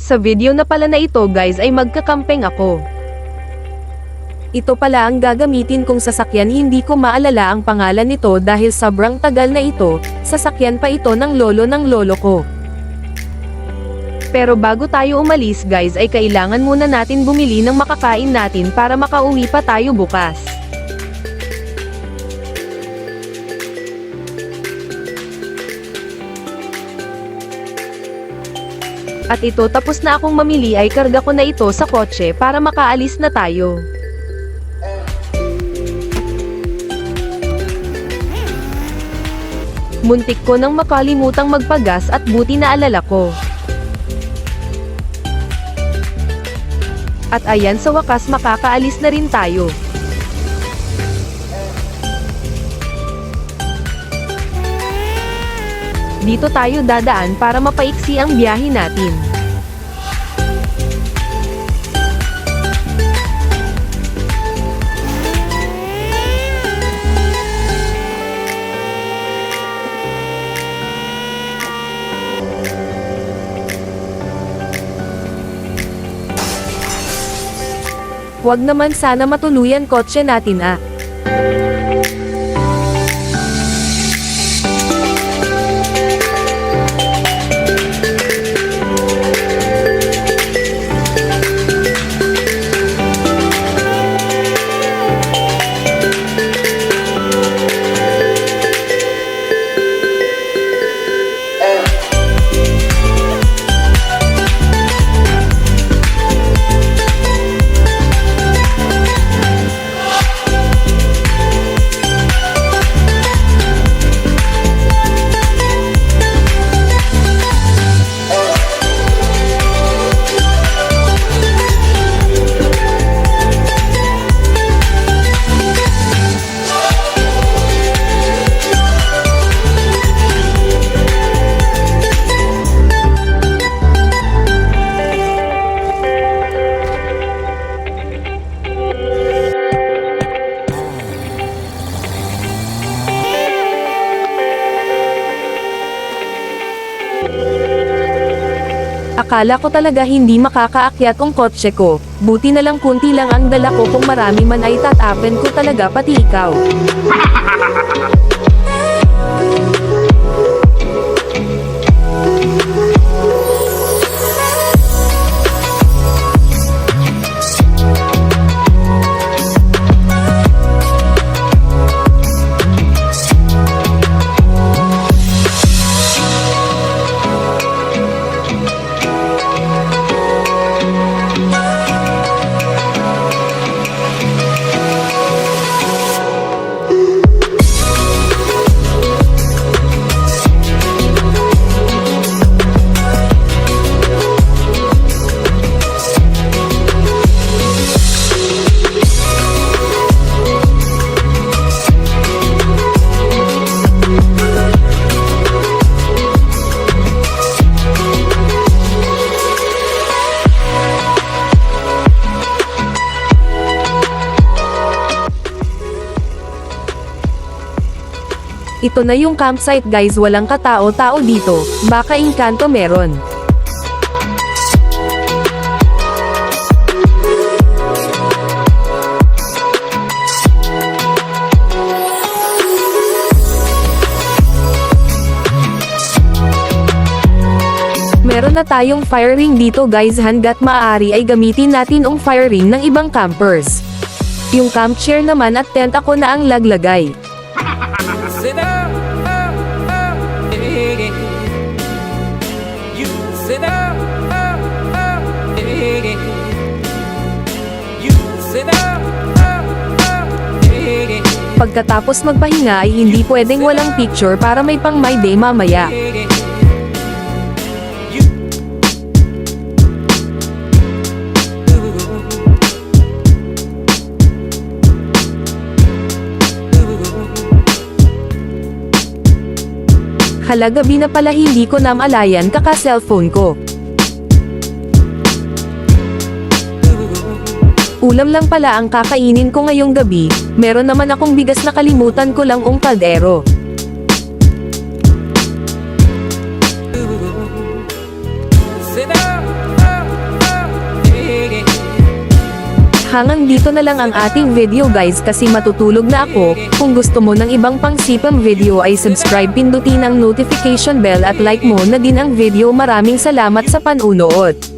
Sa video na pala na ito guys ay magkakampeng ako. Ito pala ang gagamitin kong sasakyan, hindi ko maalala ang pangalan nito dahil sobrang tagal na ito, sasakyan pa ito ng lolo ko. Pero bago tayo umalis guys ay kailangan muna natin bumili ng makakain natin para makauwi pa tayo bukas. At ito, tapos na akong mamili ay karga ko na ito sa kotse para makaalis na tayo. Muntik ko nang makalimutang magpagas at buti na alala ko. At ayan, sa wakas makakaalis na rin tayo. Dito tayo dadaan para mapaiksi ang biyahe natin. Huwag naman sana matuluyan kotse natin ah. Akala ko talaga hindi makakaakyat ang kotse ko, buti na lang kunti lang ang dala ko, kung marami man ay tatapen ko talaga pati ikaw. Ito na yung campsite guys, walang katao-tao dito, baka engkanto meron. Meron na tayong fire ring dito guys, hanggat maaari ay gamitin natin ang fire ring ng ibang campers. Yung camp chair naman at tent ako na ang laglagay. Pagkatapos magpahinga ay hindi pwedeng walang picture para may pang my day mamaya. Hala, gabi na pala, hindi ko namalayan kaka-cellphone ko. Ulam lang pala ang kakainin ko ngayong gabi, meron naman akong bigas na kalimutan ko lang ang kaldero. Sit down. Hanggang dito na lang ang ating video guys kasi matutulog na ako. Kung gusto mo ng ibang pangsipang video ay subscribe, pindutin ang notification bell at like mo na din ang video. Maraming salamat sa panunood.